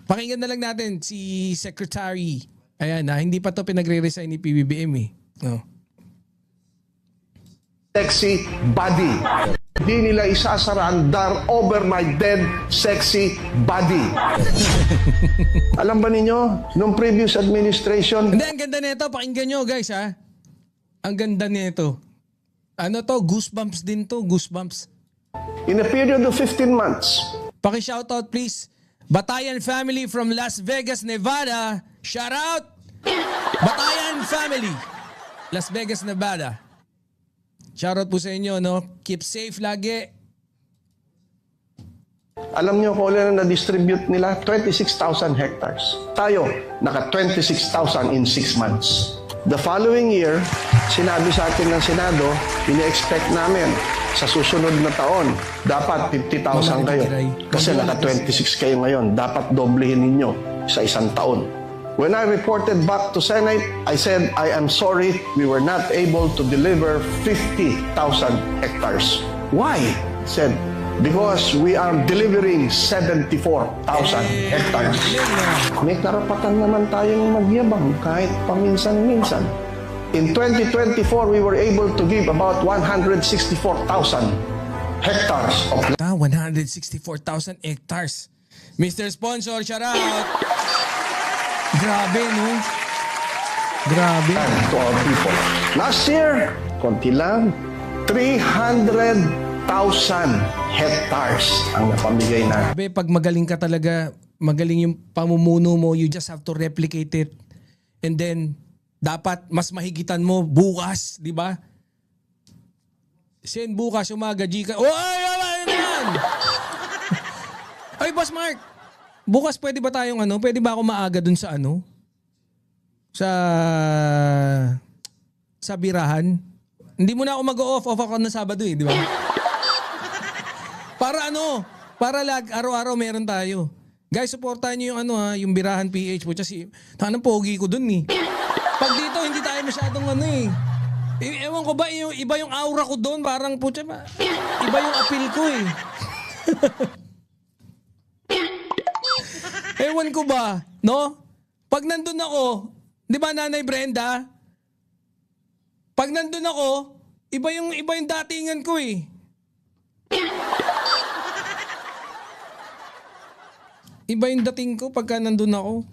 Pakinggan na lang natin si Secretary. Ayan na, hindi pa to pinagre-resign ni PBBM eh. No. Sexy body. Hindi nila isasara ang dar over my dead sexy body. Alam ba ninyo, nung previous administration, Hindi, ang ganda nito. Pakinggan nyo guys ha. Ang ganda nito. Ano to? Goosebumps din to. Goosebumps. in a period of 15 months, Paki-shoutout please. Batayan family from Las Vegas, Nevada. Shout out! Batayan family. Las Vegas, Nevada. Shoutout po sa inyo, no? Keep safe lagi. alam nyo kung ilan na na-distribute nila? 26,000 hectares. Tayo, naka 26,000 in 6 months. The following year, sinabi sa atin ng Senado, ini-expect namin sa susunod na taon, dapat 50,000 kayo. Kasi naka 26 kayo ngayon, dapat doblehin ninyo sa isang taon. When I reported back to Senate, I said, I am sorry we were not able to deliver 50,000 hectares. Why? I said, because we are delivering 74,000 hectares. May karapatan naman tayong magyabang kahit paminsan-minsan. In 2024, we were able to give about 164,000 hectares of 164,000 hectares. Mr. Sponsor, shout out! Grabe, no? Grabe. land to our people. Last year, konti lang, 300,000 hectares ang napamigay na. Grabe, pag magaling ka talaga, magaling yung pamumuno mo, you just have to replicate it. And then, dapat mas mahigitan mo bukas, di ba? Sen, bukas, umaga, Gcash. Oh, ay, yan! Ay, Boss Mark, bukas pwede ba tayong pwede ba ako maaga dun sa sa birahan? Hindi mo na ako mag-off ako ng Sabado eh, di ba? Para para araw-araw meron tayo. Guys, supportahan niyo yung yung Birahan PH po kasi tanang pogi ko dun eh. Pag dito hindi tayo masyadong ewan ko ba iba yung aura ko doon, parang putya ba? Iba yung appeal ko eh. Ewan ko ba, no? Pag nandun ako, di ba Nanay Brenda? Pag nandun ako, iba yung datingan ko eh. Iba yung dating ko pagka nandun ako.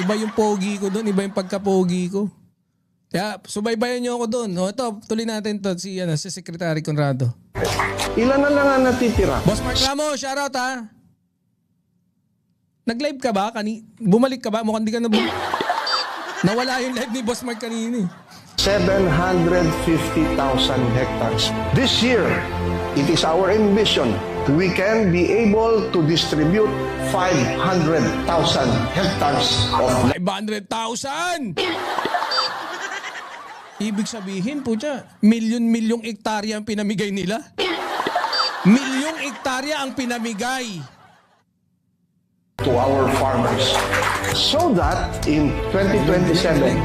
Iba yung pogi ko doon, iba yung pagka-pogi ko. Kaya subaybayan niyo ako doon. O ito, tuloy natin to si Secretary Conrado. Ilan na lang ang natitira? Boss Mark Ramos, shoutout ha. Nag-live ka ba? Bumalik ka ba? Mukhang di ka na nawala yung live ni Boss Mark kanina. 750,000 hectares. This year, it is our ambition we can be able to distribute 500,000 hectares of 500,000! Ibig sabihin po siya, milyon-milyong ektarya ang pinamigay nila. Milyong ektarya ang pinamigay. to our farmers. So that in 2027,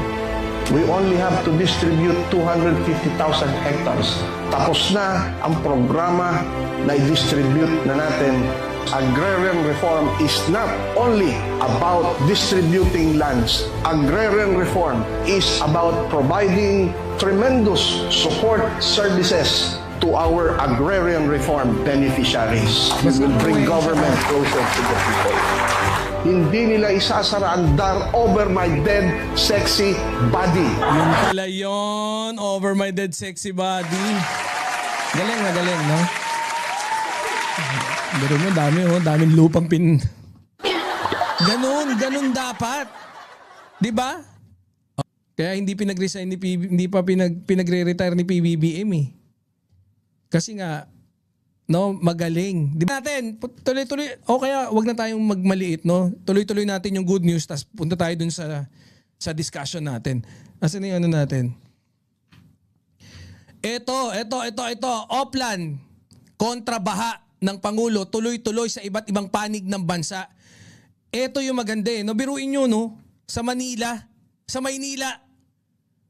we only have to distribute 250,000 hectares. Tapos na ang programa na i-distribute na natin. Agrarian reform is not only about distributing lands. Agrarian reform is about providing tremendous support services to our agrarian reform beneficiaries. We will bring government closer to the people. Hindi nila isasara ang dar over my dead sexy body. Yun pala yun, over my dead sexy body. Galing na galing, no? Pero mo, daming lupang Ganun dapat. Di ba? Kaya hindi pinag-resign hindi pa pinagre-retire ni PBBM eh. Kasi nga, magaling. Di ba natin, tuloy-tuloy, o kaya wag na tayong magmaliit, no? Tuloy-tuloy natin yung good news, tapos punta tayo dun sa discussion natin. Asan na yung natin? Ito, Oplan, kontra baha ng Pangulo, tuloy-tuloy sa iba't ibang panig ng bansa. Ito yung maganda eh. No, biruin nyo, no? Sa Maynila,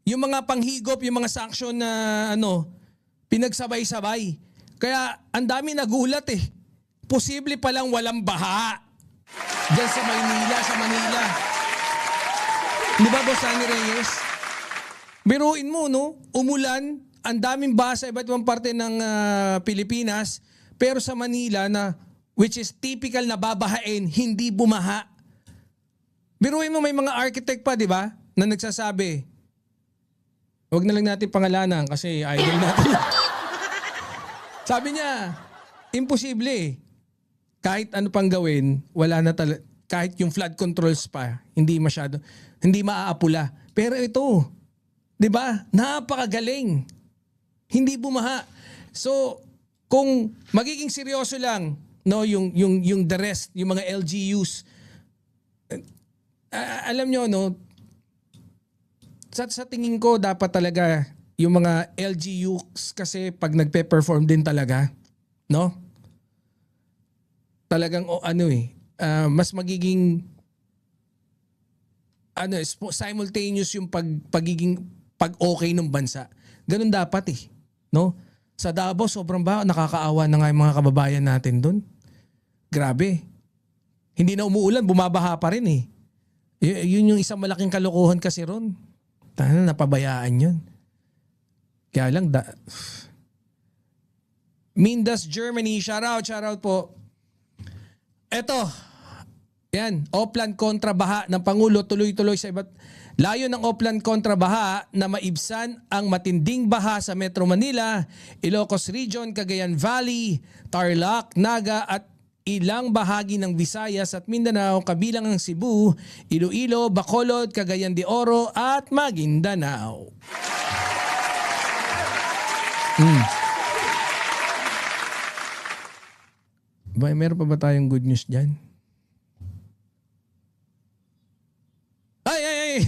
yung mga panghigop, yung mga sanction na pinagsabay-sabay. Kaya ang dami nagulat eh. Posible palang walang baha. Diyan sa Maynila, sa Manila. Di ba, Boss Sunny Reyes? Biruin mo, no? Umulan, ang daming baha sa iba't ibang parte ng Pilipinas, pero sa Manila na, which is typical na babahain, hindi bumaha. Biruin mo, may mga architect pa, di ba, na nagsasabi, huwag na lang natin pangalanan kasi idol natin. Sabi niya, imposible eh. Kahit ano pang gawin, wala na talaga. Kahit yung flood controls pa, hindi maaapula. Pero ito, 'di ba? Napakagaling. Hindi bumaha. So, kung magiging seryoso lang, no, yung the rest, yung mga LGUs, alam nyo, no, sa tingin ko dapat talaga yung mga LGUs kasi pag nagpe-perform din talaga, no? Talagang mas magiging simultaneous yung pagiging pag-okay ng bansa. Ganun dapat eh, no? Sa Davao sobrang nakakaawa na nga yung mga kababayan natin doon. Grabe. Hindi na umuulan, bumabaha pa rin eh. Yun yung isang malaking kalokohan kasi ron. Napabayaan yun. Kaya lang Mindas, Germany, shout out po. Eto, yan, Oplan kontra baha ng Pangulo tuloy-tuloy sa iba't layo ng Oplan kontra baha na maibsan ang matinding baha sa Metro Manila, Ilocos Region, Cagayan Valley, Tarlac, Naga at ilang bahagi ng Visayas at Mindanao kabilang ang Cebu, Iloilo, Bacolod, Cagayan de Oro at Maguindanao. Meron pa ba tayong good news dyan? Ay!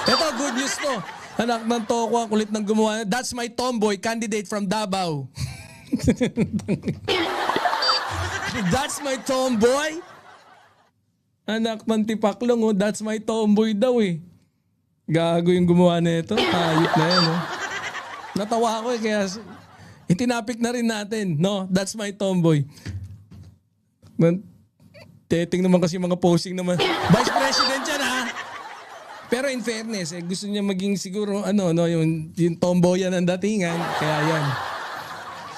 Ito, good news to. Anak ng toko, ang kulit ng gumawa. That's my tomboy, candidate from Davao. That's my tomboy? Anak ng tipaklong, oh. That's my tomboy daw eh. Gago yung gumawa na ito. Hayop na yan, oh. Natawa ako eh, kaya itinapik na rin natin, no? That's my tomboy. Teting naman kasi mga posting naman. Vice President yan, ha? Pero in fairness, gusto niya maging siguro, yung tomboyan ng datingan. Kaya yan.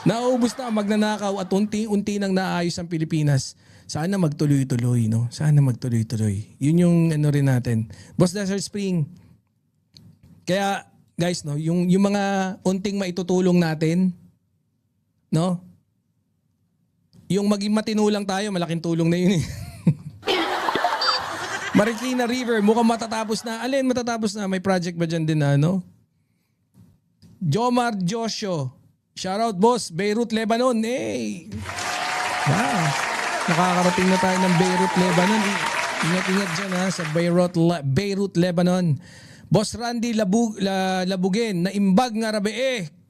Nauubos na, magnanakaw at unti-unti nang naayos ang Pilipinas. Sana magtuloy-tuloy, no? Sana magtuloy-tuloy. Yun yung rin natin. Boss Desert Spring. Kaya, guys, no? Yung mga unting maitutulong natin, no? Yung maging matinulang tayo, malaking tulong na yun eh. Marikina River, mukhang matatapos na. Alin matatapos na? May project ba dyan din na, no? Jomar Joshua. Shoutout, boss. Beirut, Lebanon. Hey! Wow. Nakakarating na tayo ng Beirut, Lebanon. Ingat-ingat dyan ha, sa Beirut, Lebanon. Boss Randy Labugen, naimbag nga rabe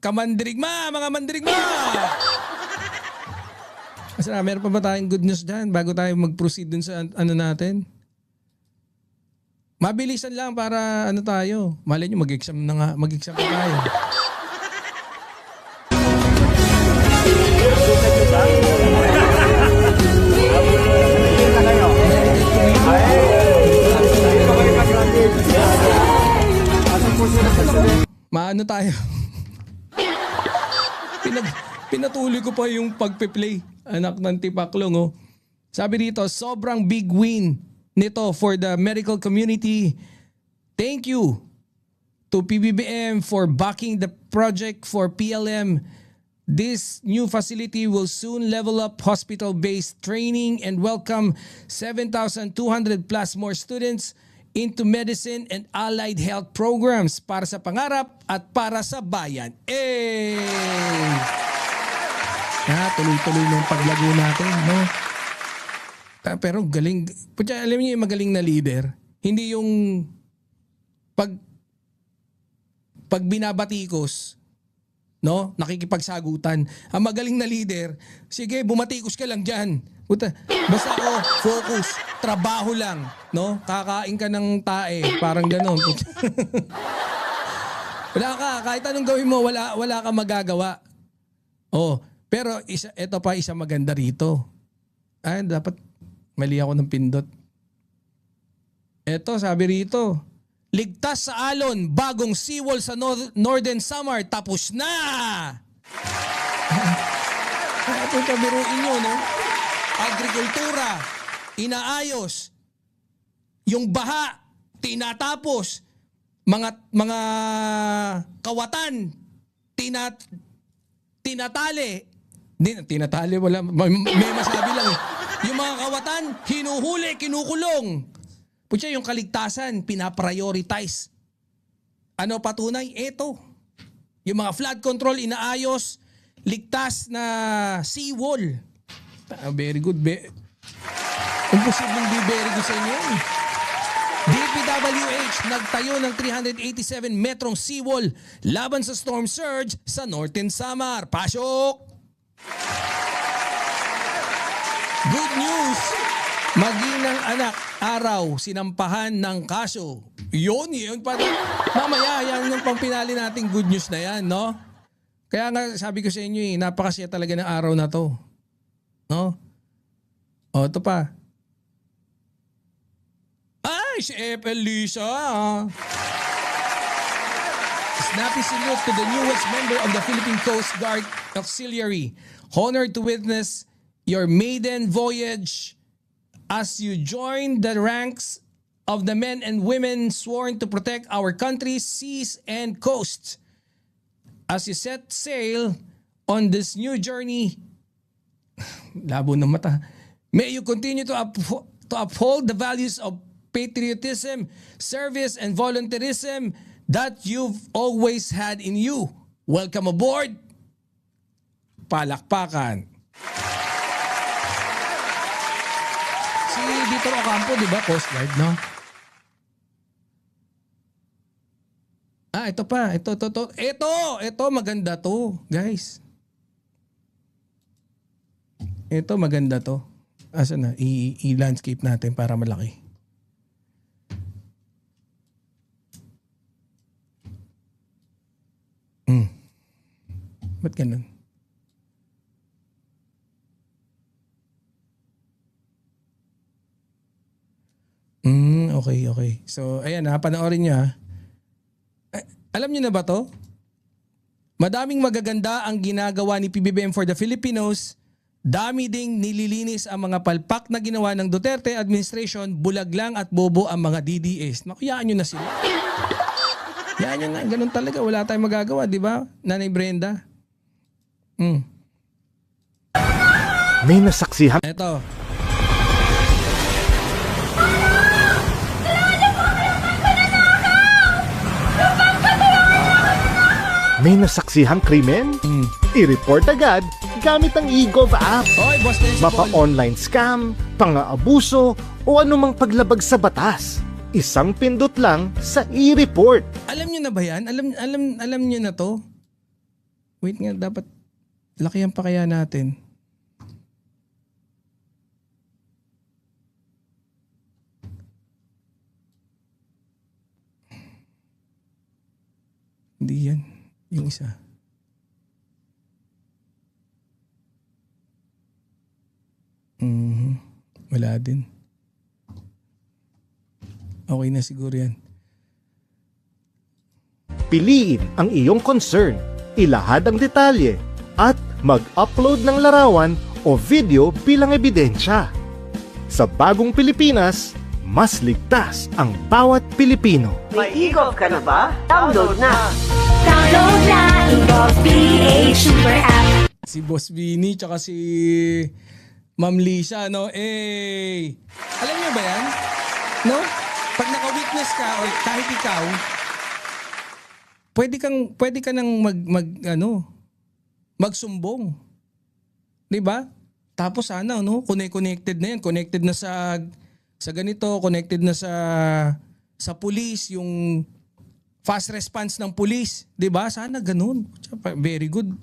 kamandirigma, mga mandirigma! Kasi meron pa ba tayong good news dyan bago tayo mag-proceed dun sa natin? Mabilisan lang para tayo. Malay nyo, mag-exam pa tayo. Maano tayo? Pinatuloy ko pa yung pagpe-play. Anak ng tipaklong, oh. Sabi dito, sobrang big win nito for the medical community. Thank you to PBBM for backing the project for PLM. This new facility will soon level up hospital-based training and welcome 7,200 plus more students into medicine and allied health programs para sa pangarap at para sa bayan. Tuloy-tuloy ng paglago natin, no? Pero galing. Alam niyo yung magaling na leader, hindi yung pag binabatikos, no? Nakikipagsagutan. Ang magaling na leader, sige, bumatikos ka lang dyan. Basta ako, focus, trabaho lang, no? Kakain ka ng tae, parang gano'n. Wala ka, kahit anong gawin mo, wala ka magagawa. Oh, pero ito pa isa maganda rito. Dapat Mali ako ng pindot. Eto, sabi rito, ligtas sa alon, bagong seawall sa Northern Samar, tapos na! Ito yung kabiruin nyo, no? Agrikultura, inaayos. Yung baha, tinatapos. Mga kawatan, tinatali. Tinatali, wala. May masabi lang eh. Yung mga kawatan, hinuhuli, kinukulong. Pucha, yung kaligtasan, pinaprioritize. Ano patunay? Ito. Yung mga flood control, inaayos. Ligtas na seawall. Very good. Imposibleng di very good sa inyo yan. DPWH nagtayo ng 387 metrong seawall laban sa storm surge sa Northern Samar. Pasok! Good news! Maginang anak, araw, sinampahan ng kaso. Yun. Mamaya, yan yung pampinali nating good news na yan, no? Kaya nga sabi ko sa inyo napakasya talaga ng araw na to. No? O, ito pa. Ay, si Epel Lisa. Snappy salute to the newest member of the Philippine Coast Guard Auxiliary. Honored to witness your maiden voyage as you join the ranks of the men and women sworn to protect our country's seas and coasts. As you set sail on this new journey, labo ng mata, may you continue to uphold the values of patriotism, service, and volunteerism that you've always had in you. Welcome aboard! Palakpakan. Si Dito Ocampo, di ba? Coast Guard, no? Ito pa. Ito, maganda to, guys. Ito, maganda to. Asa na? I-landscape natin para malaki. Ba't ganun? Okay. So, ayan ha, panoorin nyo ha. Alam nyo na ba to? Madaming magaganda ang ginagawa ni PBBM for the Filipinos. Dami ding nililinis ang mga palpak na ginawa ng Duterte administration. Bulag lang at bobo ang mga DDS. Nakuyaan nyo na sila. Yan nyo nga, ganun talaga. Wala tayong magagawa, di ba? Nanay Brenda. May nasaksihan. Eto. May nasaksihang krimen? I-report agad gamit ang eGov app. Hoy, boss Principal. Mapa-online scam, pang-aabuso, o anumang paglabag sa batas. Isang pindot lang sa i-report. Alam nyo na ba yan? Alam nyo na to? Wait nga, dapat lakihan pa kaya natin. Hindi yan. Yung isa. Wala din. Okay na siguro yan. Piliin ang iyong concern, ilahad ang detalye, at mag-upload ng larawan o video bilang ebidensya. Sa bagong Pilipinas, mas ligtas ang bawat Pilipino. May eGov ka na ba? Download na! Download na eGov PH Super App. Si Boss Vinny tsaka si Ma'am Lisa, no? Alam niyo ba yan? No? Pag naka-witness ka o kahit ikaw, pwede ka nang magsumbong. 'Di ba? Tapos sana connected na yan, connected na sa ganito, connected na sa police, yung fast response ng police, 'di ba? Sana ganun. Very good.